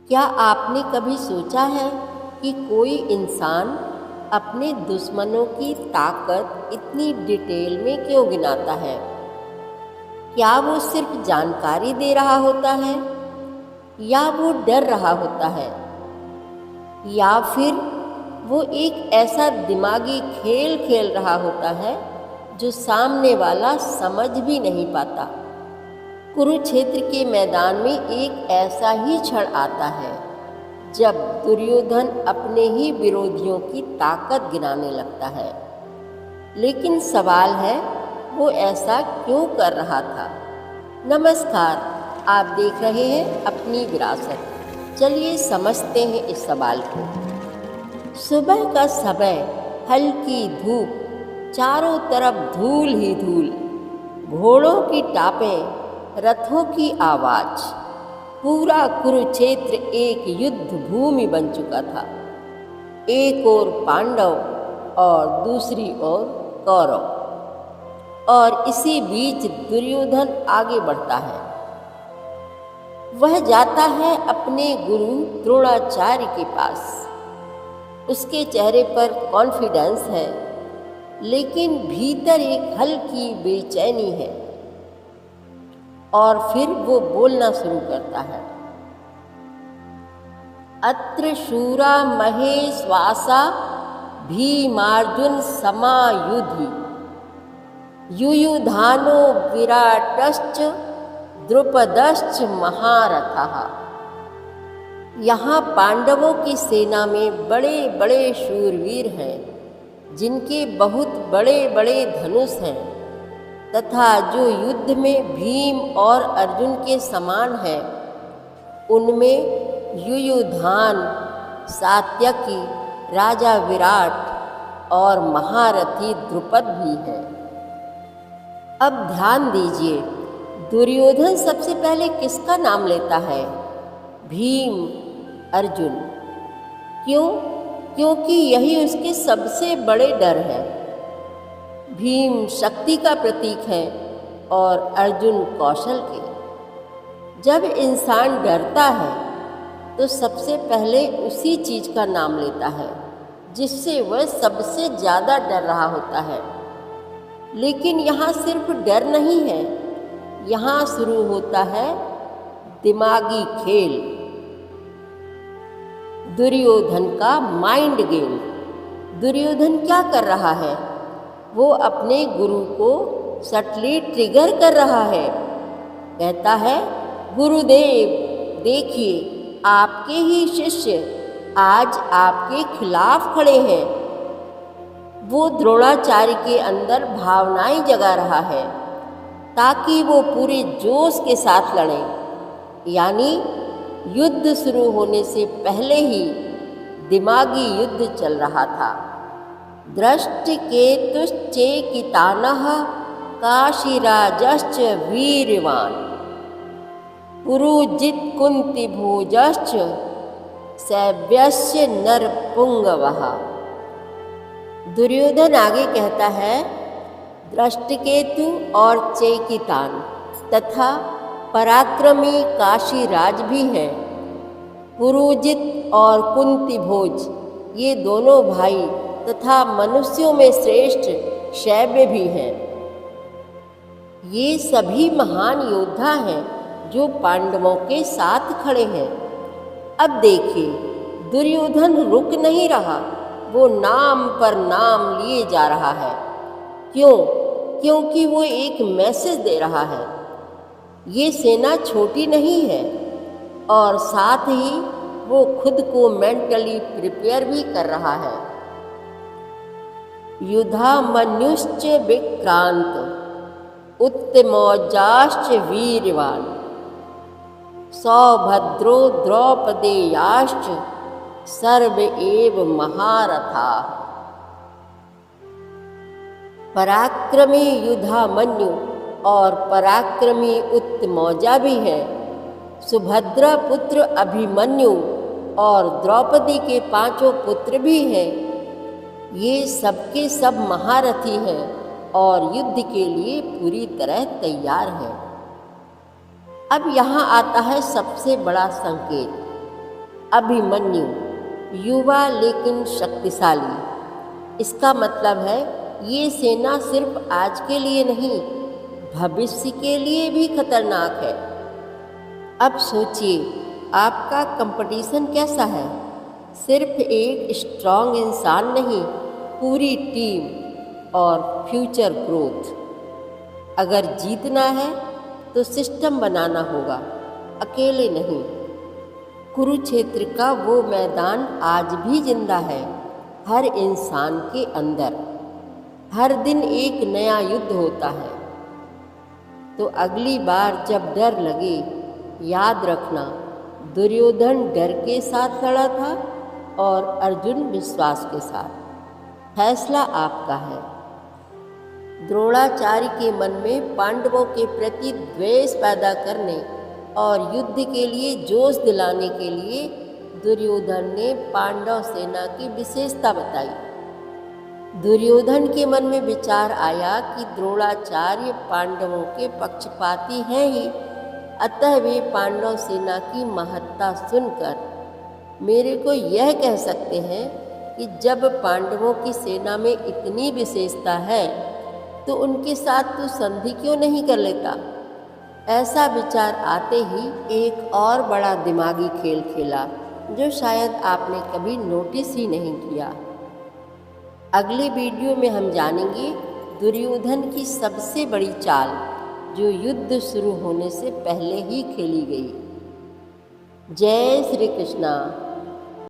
क्या आपने कभी सोचा है कि कोई इंसान अपने दुश्मनों की ताकत इतनी डिटेल में क्यों गिनाता है? क्या वो सिर्फ जानकारी दे रहा होता है या वो डर रहा होता है या फिर वो एक ऐसा दिमागी खेल खेल रहा होता है जो सामने वाला समझ भी नहीं पाता? कुरुक्षेत्र के मैदान में एक ऐसा ही क्षण आता है जब दुर्योधन अपने ही विरोधियों की ताकत गिनाने लगता है। लेकिन सवाल है, वो ऐसा क्यों कर रहा था? नमस्कार, आप देख रहे हैं अपनी विरासत। चलिए समझते हैं इस सवाल को। सुबह का समय, हल्की धूप, चारों तरफ धूल ही धूल, घोड़ों की टापें, रथों की आवाज, पूरा कुरुक्षेत्र एक युद्ध भूमि बन चुका था। एक ओर पांडव और दूसरी ओर कौरव, और इसी बीच दुर्योधन आगे बढ़ता है। वह जाता है अपने गुरु द्रोणाचार्य के पास। उसके चेहरे पर कॉन्फिडेंस है, लेकिन भीतर एक हल्की बेचैनी है। और फिर वो बोलना शुरू करता है। अत्र शूरा महेश्वासा भीमार्जुन समायुधि, युयुधानो विराटश्च द्रुपदश्च महारथः। यहाँ पांडवों की सेना में बड़े बड़े शूरवीर हैं, जिनके बहुत बड़े बड़े धनुष हैं, तथा जो युद्ध में भीम और अर्जुन के समान है। उनमें युयुधान, सात्यकी, राजा विराट और महारथी द्रुपद भी है। अब ध्यान दीजिए, दुर्योधन सबसे पहले किसका नाम लेता है? भीम, अर्जुन। क्यों? क्योंकि यही उसके सबसे बड़े डर है। भीम शक्ति का प्रतीक है और अर्जुन कौशल के। जब इंसान डरता है तो सबसे पहले उसी चीज का नाम लेता है जिससे वह सबसे ज़्यादा डर रहा होता है। लेकिन यहाँ सिर्फ डर नहीं है, यहाँ शुरू होता है दिमागी खेल, दुर्योधन का माइंड गेम। दुर्योधन क्या कर रहा है? वो अपने गुरु को सटली ट्रिगर कर रहा है। कहता है, गुरुदेव देखिए, आपके ही शिष्य आज आपके खिलाफ खड़े हैं। वो द्रोणाचार्य के अंदर भावनाएं जगा रहा है ताकि वो पूरे जोश के साथ लड़ें। यानी युद्ध शुरू होने से पहले ही दिमागी युद्ध चल रहा था। दृष्टिकेतुश्चेकितानः काशीराजश्च वीर्यवान्, पुरुजित् कुन्तिभोजश्च सैव्यस्य नरपुंगवः। दुर्योधन आगे कहता है, दृष्टिकेतु और चेकितान तथा पराक्रमी काशीराज भी हैं। पुरुजित और कुंतीभोज ये दोनों भाई तथा मनुष्यों में श्रेष्ठ शैव्य भी हैं। ये सभी महान योद्धा हैं जो पांडवों के साथ खड़े हैं। अब देखिए, दुर्योधन रुक नहीं रहा, वो नाम पर नाम लिए जा रहा है। क्यों? क्योंकि वो एक मैसेज दे रहा है। ये सेना छोटी नहीं है, और साथ ही वो खुद को मेंटली प्रिपेयर भी कर रहा है। युधामन्युश्च विक्रांत, उत्तमौजाश्च वीर्यवान्, सौभद्रो द्रौपदेयाश्च सर्व एव महारथा। पराक्रमी युधामन्यु और पराक्रमी उत्तमौजा भी हैं। सुभद्रा पुत्र अभिमन्यु और द्रौपदी के 5 पुत्र भी हैं। ये सबके सब महारथी हैं और युद्ध के लिए पूरी तरह तैयार हैं। अब यहाँ आता है सबसे बड़ा संकेत। अभिमन्यु युवा लेकिन शक्तिशाली। इसका मतलब है ये सेना सिर्फ आज के लिए नहीं, भविष्य के लिए भी खतरनाक है। अब सोचिए, आपका कंपटीशन कैसा है? सिर्फ एक स्ट्रांग इंसान नहीं, पूरी टीम और फ्यूचर ग्रोथ। अगर जीतना है तो सिस्टम बनाना होगा, अकेले नहीं। कुरुक्षेत्र का वो मैदान आज भी जिंदा है, हर इंसान के अंदर। हर दिन एक नया युद्ध होता है। तो अगली बार जब डर लगे, याद रखना, दुर्योधन डर के साथ लड़ा था और अर्जुन विश्वास के साथ। फैसला आपका है। द्रोणाचार्य के मन में पांडवों के प्रति द्वेष पैदा करने और युद्ध के लिए जोश दिलाने के लिए दुर्योधन ने पांडव सेना की विशेषता बताई। दुर्योधन के मन में विचार आया कि द्रोणाचार्य पांडवों के पक्षपाती हैं ही, अतः वे पांडव सेना की महत्ता सुनकर मेरे को यह कह सकते हैं कि जब पांडवों की सेना में इतनी विशेषता है तो उनके साथ तू संधि क्यों नहीं कर लेता। ऐसा विचार आते ही एक और बड़ा दिमागी खेल खेला जो शायद आपने कभी नोटिस ही नहीं किया। अगले वीडियो में हम जानेंगे दुर्योधन की सबसे बड़ी चाल जो युद्ध शुरू होने से पहले ही खेली गई। जय श्री कृष्णा।